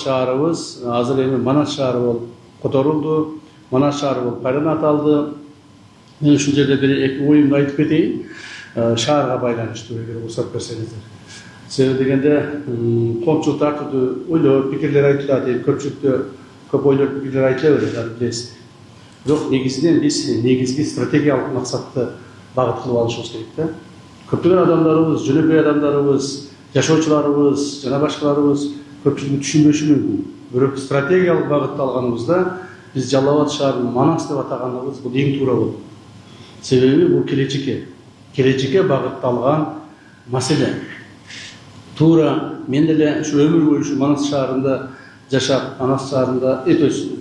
Şahrımız hazır emin Manas şahrı olup kotoruldu. Manas şahrı olup kayranat aldı. Ben şu yerde bir ek oyun aytıp keteyim. Şahrga baylanıştı öyle ruhsat bersenizler. Sebebi degende komşuluk tartıda oylop pikirler aytıladi deyip köpçülükte köp oylop pikirler aytılaberadi bilesiz. Yok negiziden biz negizgi strategiyalык maksatты багыт кылып алышыбыз керек да. Көптөгөн адамдарыбыз, жөнөкөй адамдарыбыз, жашоочуларыбыз, жана башкаларыбыз көпчүлүк түшүнбөшү мүмкүн. Бирок стратегиялык багытты алганыбызда биз Жалал Абад шаарын Манас деп атаганыбыз бул эң туура болду. Себеби бул келечекке багытталган маселе. Туура мен деле ушу өмүр бою ушу Манас шаарында жашап, Манас шаарында,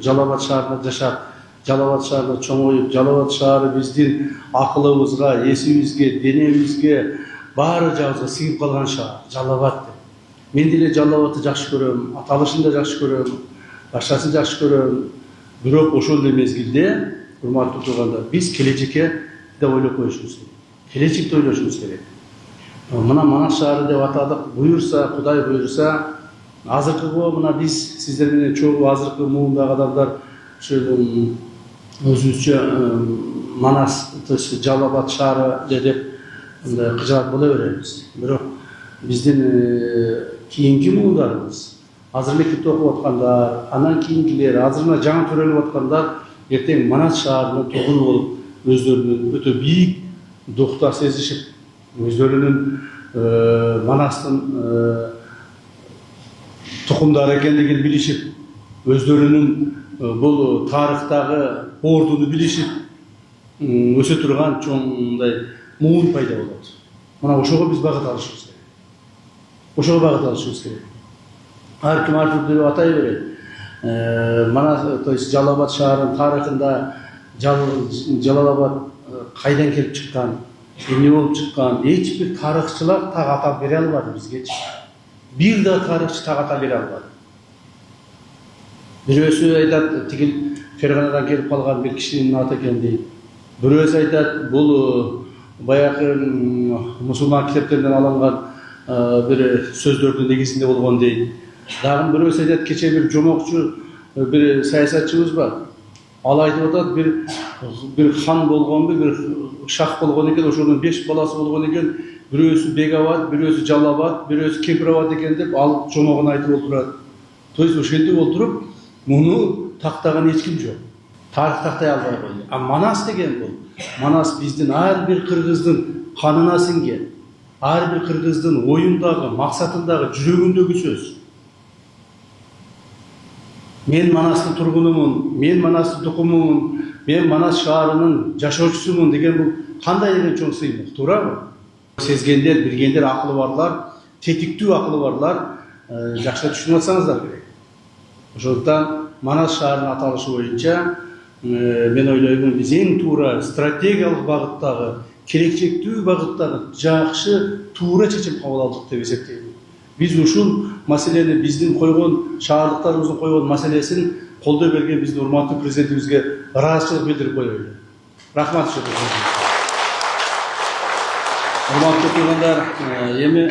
Жалал Абад шаарында жашап, Жалал Абад шаарында чоңоюп, Жалал Абад шаары биздин акылыбызга, эсибизге, денебизге, баары жагыбызга сиңип калган шаар, Жалал Абад. Мен деле Жалал Абадты жакшы көрөм, аталышын да жакшы көрөм, башкасын жакшы көрөм. Бирок ошол эле мезгилде, урматтуу тургандар, биз келечекке да ойлоп коюшубуз керек. Келечекти ойлошубуз керек. Мына Манас шаары деп атадык, буюрса, Кудай буюрса, азыркы мына биз сиздер менен чогуу азыркы муундагы адамдар ошол өзүбүзчө Манас, Жалал Абад шаары деп кыжаат боло беребиз. Бирок биздин кийинки муундарыбыз, азыр мектепте окуп аткандар, андан кийинкилер, азыр мына жаңы төрөлүп аткандар эртең Манас шаарынын тургуну болуп, өздөрүнүн өтө бийик духта сезишип, өздөрүнүн Манастын тукумдары экендигин билишип, өздөрүнүн бул тарыхтагы ордуну билишип өсө турган чоңдай муун пайда болот. Мына ошого биз багыт алышыбыз керек. Ошого багыт алышыбыз керек. Ар ким ар түрдүү деп атай берет. Мана Жалал Абад шаарынын тарыхында Жалал Абад кайдан келип чыккан, эмне болуп чыккан, эч бир тарыхчылар так атап бере албады бизгечи. Бир да тарыхчы так атап бере албады. Бирөөсү айтат, тигил Ферганадан келип калган бир кишинин аты экен дейт. Бирөөсү айтат, бул баягы мусулман китептеринен алынган бир сөздөрдүн негизинде болгон дейт. Дагы бирөөсү айтат, кече бир жомокчу бир саясатчыбыз бар. Ал айтып атат, бир хан болгонбу, бир шах болгон экен, ошонун 5 баласы болгон экен. Бирөөсү Бегабад, бирөөсү Жалал Абад, бирөөсү Кемпирабад экен деп ал жомогун айтып отурат. То есть ошентип отуруп, муну тактаган эч ким жок. Тарых тактай албай койду. А Манас деген бул. Манас биздин ар бир кыргыздын канына сиңген, ар бир кыргыздын оюндагы, максатындагы, жүрөгүндөгү сөз. Мен Манастын тургунумун, мен Манастын тукумумун, мен Манас шаарынын жашоочусумун деген бул кандай деген чоң сыймык, туурабы? Сезгендер, билгендер, акылы барлар, тетиктүү акылы барлар жакшы түшүнүп атсаңыздар керек. Ошондуктан Манас шаарынын аталышы боюнча мен ойлоймун, биз эң туура стратегиялык багыттагы, келечектүү багыттагы жакшы туура чечим кабыл алдык деп эсептейм. Биз ушул маселени, биздин койгон шаардыктарыбыздын койгон маселесин колдой берген биздин урматтуу президентибизге ыраазычылык билдирип коелу. Рахмат. Урматтуу тургандар, эми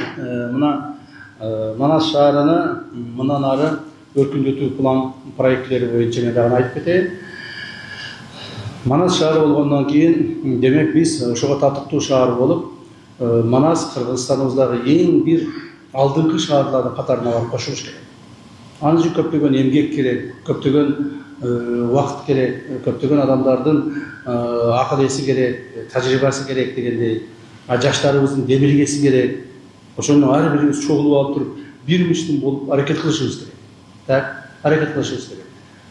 мына Манас шаарыны мындан ары өркүндөтүү план проекттери боюнча мен дагы айтып кетейин. Манас шаары болгондон кийин, демек биз ошого татыктуу шаар болуп, Манас Кыргызстаныбыздагы эң бир алдыңкы шаарлардын катарына барып кошулуш керек. Ал үчүн көптөгөн эмгек керек, көптөгөн убакыт керек, көптөгөн адамдардын акыл эси керек, тажрыйбасы керек дегендей, жаштарыбыздын демилгеси керек. Ошону ар бирибиз чогулуп алып туруп, бир миштин болуп аракет кылышыбыз керек. Так, аракет кылышыбыз керек.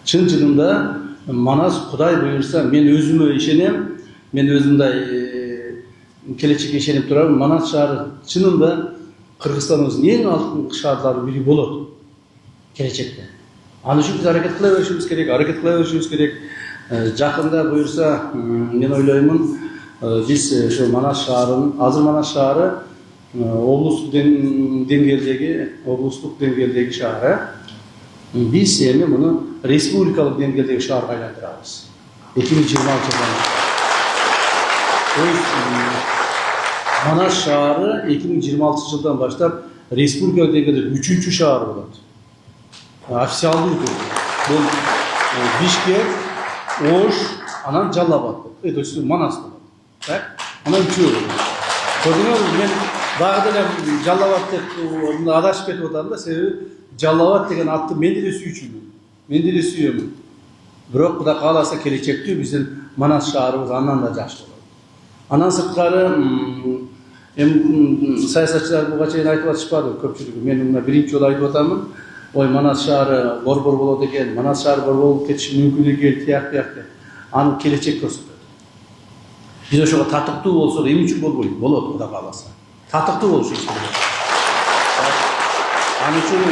Чын чынында Манас, Кудай буюрса, мен өзүмө ишенем, мен өзүмдай келечекке ишенип турам. Манас шаары чынында Кыргызстаныбыздын эң алдыңкы шаарларынын бири болот келечекте. Ал үчүн биз аракет кыла беришибиз керек. Жакында буюрса, мен ойлоймун, биз ошо Манас шаарынын, азыр Манас шаары облустук деңгээлдеги шаар. Биз эми муну республикалык деңгээлдеги шаарга айландырабыз. 2026 жылдан. Манас шаары 2026 жылдан баштап республика деңгээлде 3-ші шаар болот. официалдуу түрдө. Бул Бишкек, Ош, анан Жалал Абад. Это все Манас болот. Так? Анан үчөө. Көрдүңөрбү, мен дагы деле Жалал Абад деп адашып кетип атам да, себеби Жалал Абад деген атты мен деле сүйчүмүн. Мен деле сүйөмүн. Бирок Кудай кааласа келечекте биздин Манас шаарыбыз андан да жакшы болот. Анан сырткары саясатчылар буга чейин айтып атышпады көпчүлүгү. Мен мына биринчи жолу айтып атамын. Ой, Манас шаары борбор болот экен, Манас шаары борбор болуп кетиши мүмкүн экен, тияк. Аны келечек көрсөтөт. Биз ошого татыктуу болсок, эмне үчүн болбойт? Болот, Кудай кааласа. Татыктуу болуш керек. Аны үчүн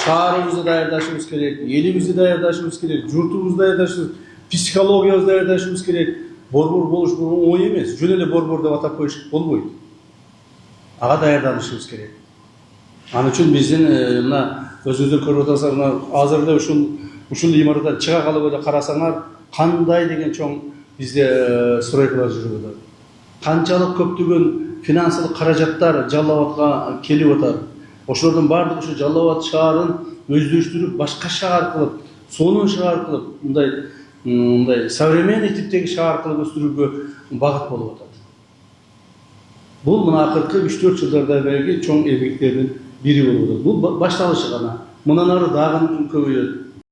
шаарыбызды даярдашыбыз керек, элибизди даярдашыбыз керек, журтубузду даярдашыбыз, психологиябызды даярдашыбыз керек. Борбор болуш бул ой эмес. Жөн эле борбор деп атап коюш болбойт. Ага даярданышыбыз керек. Аны үчүн биздин мына өзүңүздөр көрүп атасыңар, мына азыр эле ушул имараттан чыга калып эле карасаңар, кандай деген чоң бизде стройкалар жүрүп атат. Канчалык көптөгөн финансылык каражаттар Жалал Абадка келип атат. Ошолордун баардыгы ушу Жалал Абад шаарын өздөштүрүп, башка шаар кылып, сонун шаар кылып, мындай современный типтеги шаар кылып өстүрүүгө багыт болуп атат. Бул мына акыркы 3-4 жылдарда чоң эмгектердин бири болуп атат. Бул башталышы гана. Мындан ары дагы көбөйөт.